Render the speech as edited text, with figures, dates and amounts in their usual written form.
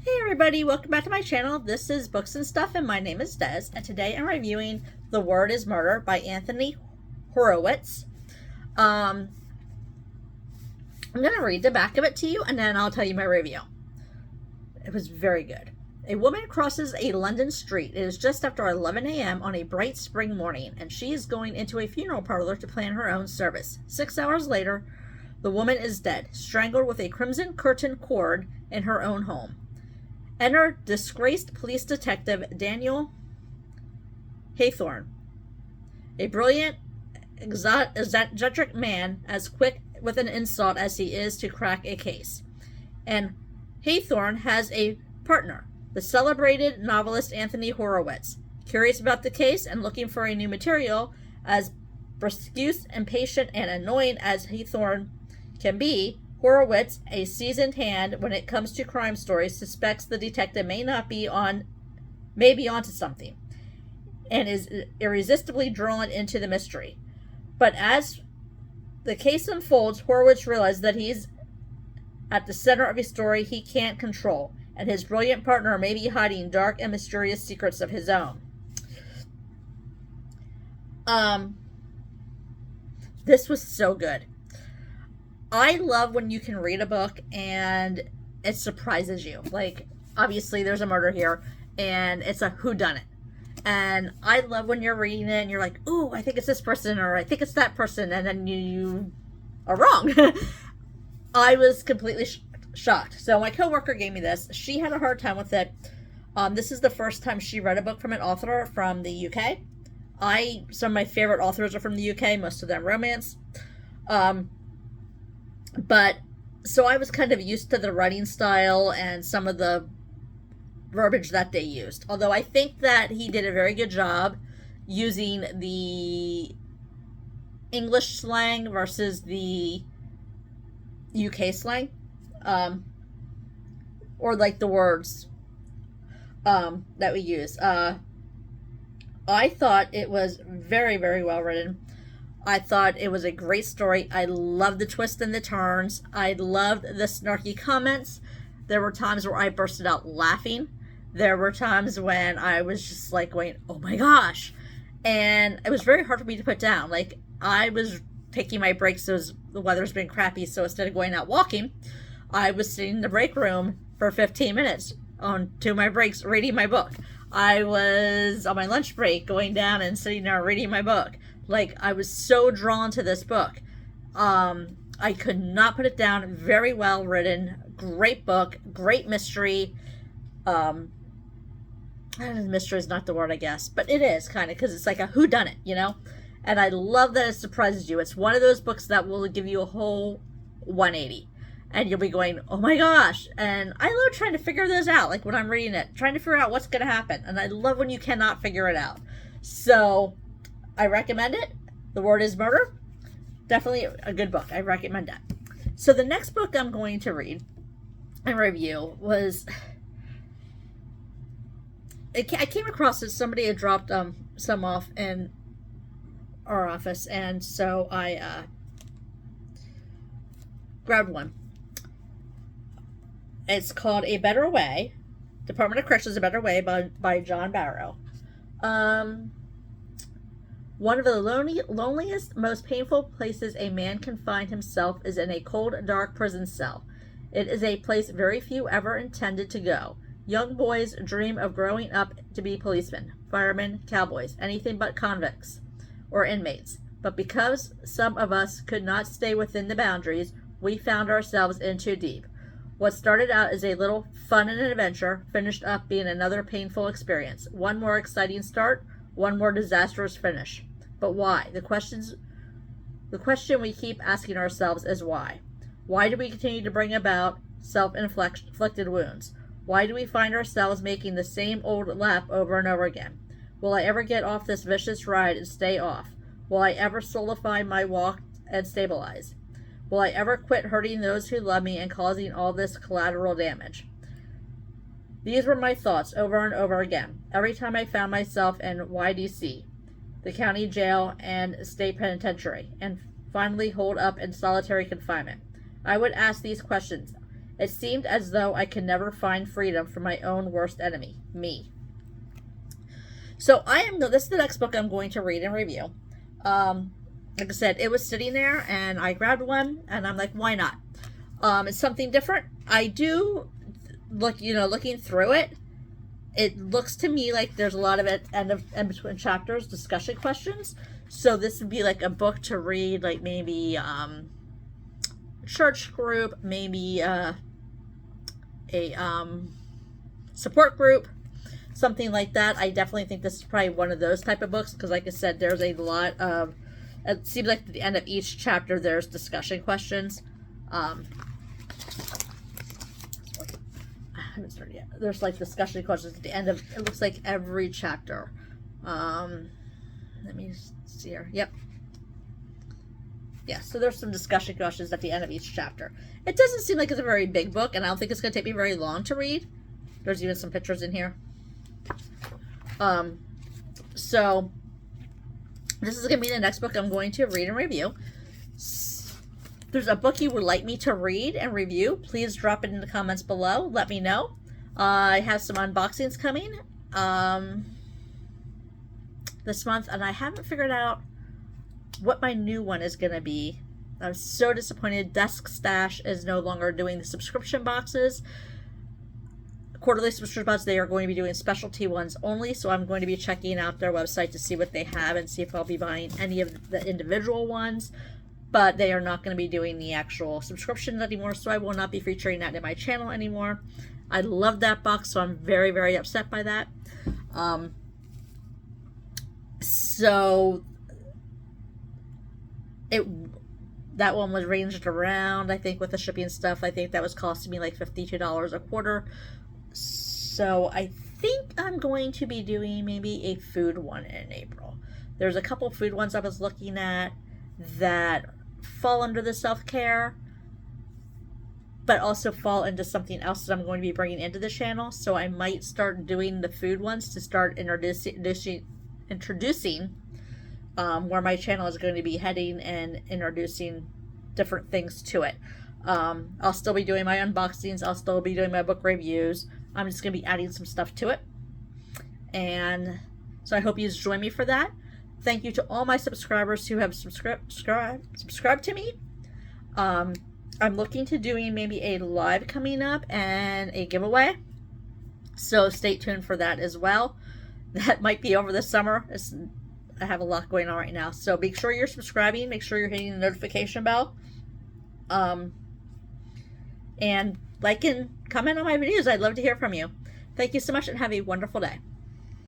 Hey everybody, welcome back to my channel. This is Books and Stuff and my name is Des, and today I'm reviewing The Word is Murder by Anthony Horowitz. I'm going to read the back of it to you and then I'll tell you my review. It was very good. A woman crosses a London street. It is just after 11 a.m. on a bright spring morning and she is going into a funeral parlor to plan her own service. 6 hours later, the woman is dead, strangled with a crimson curtain cord in her own home. Enter disgraced police detective Daniel Haythorne, a brilliant, eccentric man, as quick with an insult as he is to crack a case. And Haythorne has a partner, the celebrated novelist Anthony Horowitz. Curious about the case and looking for a new material, as brusque, impatient, and annoying as Haythorne can be, Horowitz, a seasoned hand when it comes to crime stories, suspects the detective may be onto something, and is irresistibly drawn into the mystery. But as the case unfolds, Horowitz realizes that he's at the center of a story he can't control, and his brilliant partner may be hiding dark and mysterious secrets of his own. This was so good. I love when you can read a book and it surprises you. Like, obviously there's a murder here and it's a whodunit. And I love when you're reading it and you're like, ooh, I think it's this person or I think it's that person. And then you are wrong. I was completely shocked. So my coworker gave me this. She had a hard time with it. This is the first time she read a book from an author from the UK. Some of my favorite authors are from the UK, most of them romance. But so I was kind of used to the writing style and some of the verbiage that they used. Although I think that he did a very good job using the English slang versus the UK slang. Or like the words that we use. I thought it was very, very well written. I thought it was a great story. I loved the twists and the turns. I loved the snarky comments. There were times where I bursted out laughing. There were times when I was just like going, oh my gosh. And it was very hard for me to put down. Like, I was taking my breaks. The weather's been crappy. So instead of going out walking, I was sitting in the break room for 15 minutes on two of my breaks reading my book. I was on my lunch break going down and sitting there reading my book. Like, I was so drawn to this book. I could not put it down. Very well written. Great book. Great mystery. Mystery is not the word, I guess. But it is, kind of, because it's like a whodunit, you know? And I love that it surprises you. It's one of those books that will give you a whole 180. And you'll be going, oh my gosh. And I love trying to figure those out. Like, when I'm reading it. Trying to figure out what's going to happen. And I love when you cannot figure it out. So I recommend it. The Word is Murder. Definitely a good book. I recommend that. So the next book I'm going to read and review was... I came across it. Somebody had dropped some off in our office. And so I grabbed one. It's called A Better Way. Department of Corrections, A Better Way by John Barrow. One of the loneliest, most painful places a man can find himself is in a cold, dark prison cell. It is a place very few ever intended to go. Young boys dream of growing up to be policemen, firemen, cowboys, anything but convicts or inmates. But because some of us could not stay within the boundaries, we found ourselves in too deep. What started out as a little fun and adventure finished up being another painful experience. One more exciting start, one more disastrous finish. But why? The question we keep asking ourselves is why? Why do we continue to bring about self-inflicted wounds? Why do we find ourselves making the same old lap over and over again? Will I ever get off this vicious ride and stay off? Will I ever solidify my walk and stabilize? Will I ever quit hurting those who love me and causing all this collateral damage? These were my thoughts over and over again, every time I found myself in YDC, the county jail and state penitentiary, and finally holed up in solitary confinement. I would ask these questions. It seemed as though I could never find freedom from my own worst enemy, me. So this is the next book I'm going to read and review. Like I said, it was sitting there and I grabbed one and I'm like, why not? It's something different. I do looking through it, it looks to me like there's a lot of it in between chapters, discussion questions. So this would be like a book to read, like maybe church group, maybe a support group, something like that. I definitely think this is probably one of those type of books because, like I said, there's a lot of. It seems like at the end of each chapter there's discussion questions. I haven't started yet. There's like discussion questions at the end of. It looks like every chapter. Let me see here. Yep. Yeah, so there's some discussion questions at the end of each chapter. It doesn't seem like it's a very big book, and I don't think it's going to take me very long to read. There's even some pictures in here. So this is going to be the next book I'm going to read and review. If there's a book you would like me to read and review, please drop it in the comments below. Let me know. I have some unboxings coming this month, and I haven't figured out what my new one is going to be. I'm so disappointed. Desk Stash is no longer doing the subscription boxes. Quarterly subscription boxes, they are going to be doing specialty ones only, so I'm going to be checking out their website to see what they have and see if I'll be buying any of the individual ones, but they are not going to be doing the actual subscriptions anymore, so I will not be featuring that in my channel anymore. I love that box, so I'm very, very upset by that. So that one was ranged around, I think with the shipping stuff, I think that was costing me like $52 a quarter. So I think I'm going to be doing maybe a food one in April. There's a couple food ones I was looking at that fall under the self-care, but also fall into something else that I'm going to be bringing into the channel. So I might start doing the food ones to start introducing where my channel is going to be heading and introducing different things to it. I'll still be doing my unboxings. I'll still be doing my book reviews. I'm just going to be adding some stuff to it. And so I hope you join me for that. Thank you to all my subscribers who have subscribed to me. I'm looking to doing maybe a live coming up and a giveaway. So stay tuned for that as well. That might be over the summer. I have a lot going on right now. So make sure you're subscribing. Make sure you're hitting the notification bell. And like and comment on my videos. I'd love to hear from you. Thank you so much and have a wonderful day.